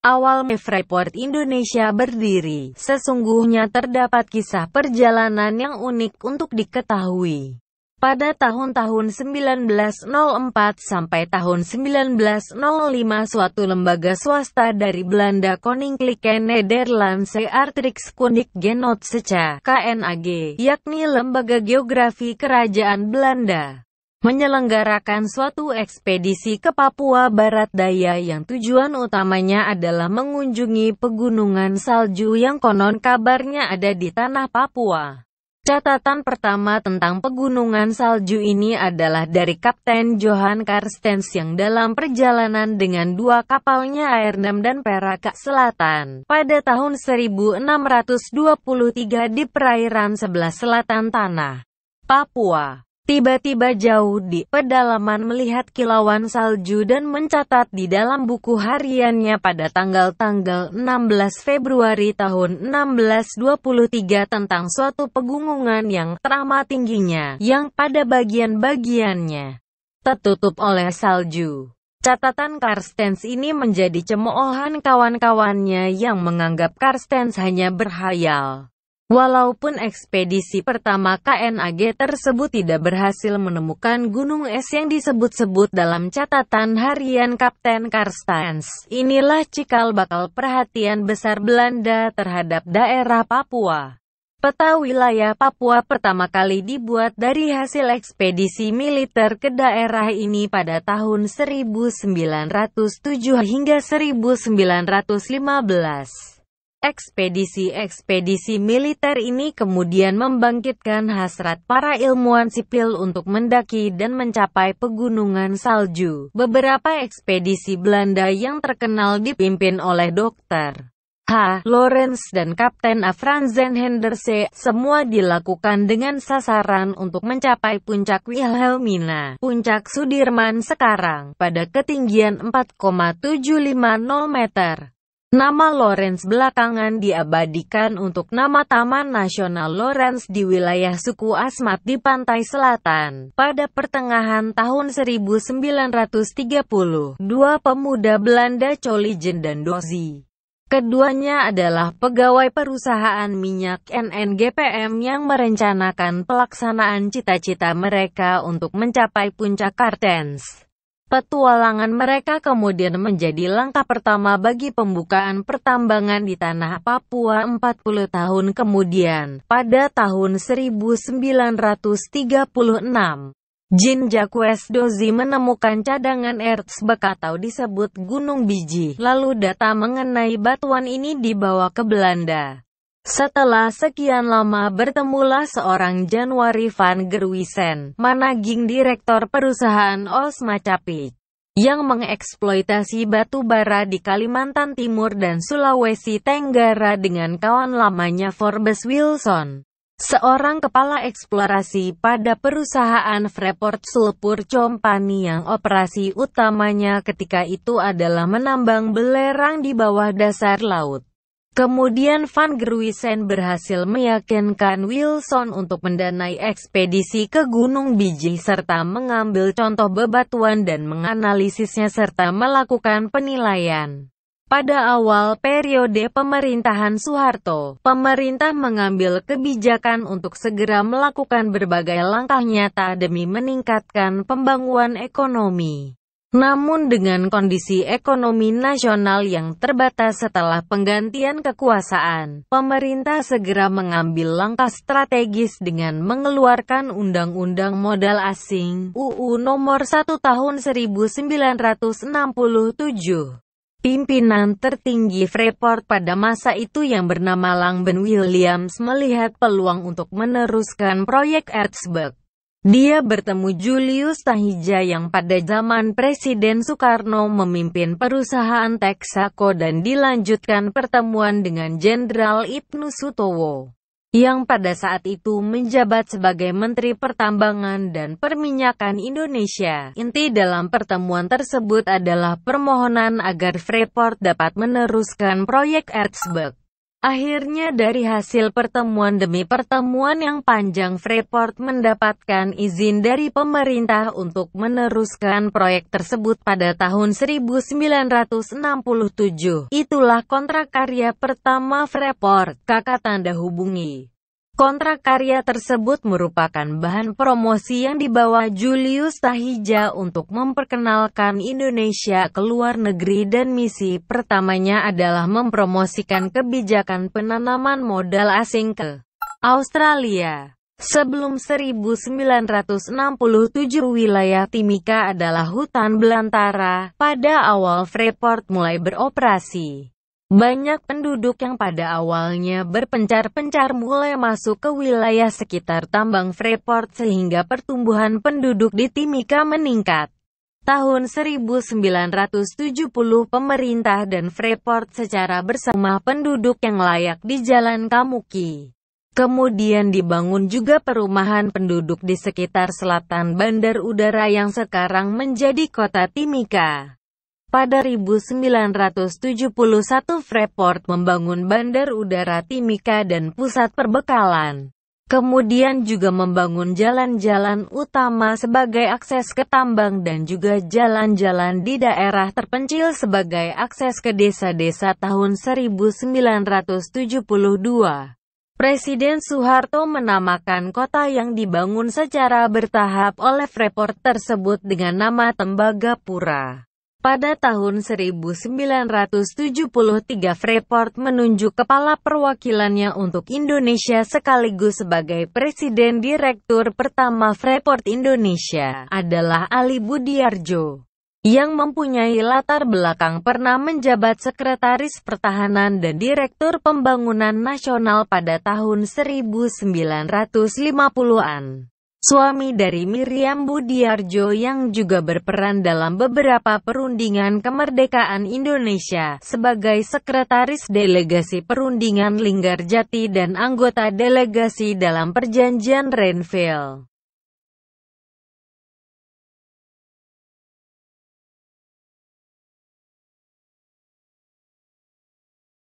Awal Freeport Indonesia berdiri, sesungguhnya terdapat kisah perjalanan yang unik untuk diketahui. Pada tahun-tahun 1904 sampai tahun 1905 suatu lembaga swasta dari Belanda Koninklijke Nederlandse Aardrijkskundig Genootschap (KNAG), yakni Lembaga Geografi Kerajaan Belanda, menyelenggarakan suatu ekspedisi ke Papua Barat Daya yang tujuan utamanya adalah mengunjungi pegunungan salju yang konon kabarnya ada di tanah Papua. Catatan pertama tentang pegunungan salju ini adalah dari Kapten Johan Carstens yang dalam perjalanan dengan dua kapalnya Airnem dan Perak ke selatan pada tahun 1623 di perairan sebelah selatan tanah Papua. Tiba-tiba jauh di pedalaman melihat kilauan salju dan mencatat di dalam buku hariannya pada tanggal 16 Februari tahun 1623 tentang suatu pegunungan yang teramat tingginya, yang pada bagian-bagiannya tertutup oleh salju. Catatan Carstens ini menjadi cemoohan kawan-kawannya yang menganggap Carstens hanya berhayal. Walaupun ekspedisi pertama KNAG tersebut tidak berhasil menemukan gunung es yang disebut-sebut dalam catatan harian Kapten Carstens, inilah cikal bakal perhatian besar Belanda terhadap daerah Papua. Peta wilayah Papua pertama kali dibuat dari hasil ekspedisi militer ke daerah ini pada tahun 1907 hingga 1915. Ekspedisi militer ini kemudian membangkitkan hasrat para ilmuwan sipil untuk mendaki dan mencapai pegunungan salju. Beberapa ekspedisi Belanda yang terkenal dipimpin oleh Dr. H. Lorentz dan Kapten A. Franzen Henderse, semua dilakukan dengan sasaran untuk mencapai puncak Wilhelmina, puncak Sudirman sekarang, pada ketinggian 4,750 meter. Nama Lorentz belakangan diabadikan untuk nama Taman Nasional Lorentz di wilayah suku Asmat di pantai selatan. Pada pertengahan tahun 1930, dua pemuda Belanda Coligen dan Dozy, keduanya adalah pegawai perusahaan minyak NNGPM yang merencanakan pelaksanaan cita-cita mereka untuk mencapai puncak Carstens. Petualangan mereka kemudian menjadi langkah pertama bagi pembukaan pertambangan di tanah Papua 40 tahun kemudian, pada tahun 1936. Jean-Jacques Dozy menemukan cadangan erzberg atau disebut Gunung Biji, lalu data mengenai batuan ini dibawa ke Belanda. Setelah sekian lama bertemulah seorang Januari van Gerwisen, managing direktor perusahaan Osma Capit, yang mengeksploitasi batu bara di Kalimantan Timur dan Sulawesi Tenggara dengan kawan lamanya Forbes Wilson, seorang kepala eksplorasi pada perusahaan Freeport Sulphur Company yang operasi utamanya ketika itu adalah menambang belerang di bawah dasar laut. Kemudian Van Gerwisen berhasil meyakinkan Wilson untuk mendanai ekspedisi ke Gunung Biji serta mengambil contoh bebatuan dan menganalisisnya serta melakukan penilaian. Pada awal periode pemerintahan Soeharto, pemerintah mengambil kebijakan untuk segera melakukan berbagai langkah nyata demi meningkatkan pembangunan ekonomi. Namun dengan kondisi ekonomi nasional yang terbatas setelah penggantian kekuasaan, pemerintah segera mengambil langkah strategis dengan mengeluarkan Undang-Undang Modal Asing (UU Nomor 1 Tahun 1967). Pimpinan tertinggi Freeport pada masa itu yang bernama Langben Williams melihat peluang untuk meneruskan proyek erzberg. Dia bertemu Julius Tahija yang pada zaman Presiden Soekarno memimpin perusahaan Texaco dan dilanjutkan pertemuan dengan Jenderal Ibnu Sutowo, yang pada saat itu menjabat sebagai Menteri Pertambangan dan Perminyakan Indonesia. Inti dalam pertemuan tersebut adalah permohonan agar Freeport dapat meneruskan proyek erzberg. Akhirnya dari hasil pertemuan demi pertemuan yang panjang, Freeport mendapatkan izin dari pemerintah untuk meneruskan proyek tersebut pada tahun 1967. Itulah kontrak karya pertama Freeport, kakak tanda hubungi. Kontrak karya tersebut merupakan bahan promosi yang dibawa Julius Tahija untuk memperkenalkan Indonesia ke luar negeri, dan misi pertamanya adalah mempromosikan kebijakan penanaman modal asing ke Australia. Sebelum 1967 wilayah Timika adalah hutan belantara. Pada awal Freeport mulai beroperasi, banyak penduduk yang pada awalnya berpencar-pencar mulai masuk ke wilayah sekitar tambang Freeport sehingga pertumbuhan penduduk di Timika meningkat. Tahun 1970 pemerintah dan Freeport secara bersama penduduk yang layak di Jalan Kamuki. Kemudian dibangun juga perumahan penduduk di sekitar selatan bandar udara yang sekarang menjadi kota Timika. Pada 1971 Freeport membangun bandar udara Timika dan pusat perbekalan. Kemudian juga membangun jalan-jalan utama sebagai akses ke tambang dan juga jalan-jalan di daerah terpencil sebagai akses ke desa-desa. Tahun 1972, Presiden Soeharto menamakan kota yang dibangun secara bertahap oleh Freeport tersebut dengan nama Tembagapura. Pada tahun 1973 Freeport menunjuk kepala perwakilannya untuk Indonesia sekaligus sebagai Presiden Direktur pertama Freeport Indonesia adalah Ali Budiarjo, yang mempunyai latar belakang pernah menjabat Sekretaris Pertahanan dan Direktur Pembangunan Nasional pada tahun 1950-an. Suami dari Miriam Budiarjo yang juga berperan dalam beberapa perundingan kemerdekaan Indonesia sebagai Sekretaris Delegasi Perundingan Linggarjati dan anggota delegasi dalam Perjanjian Renville.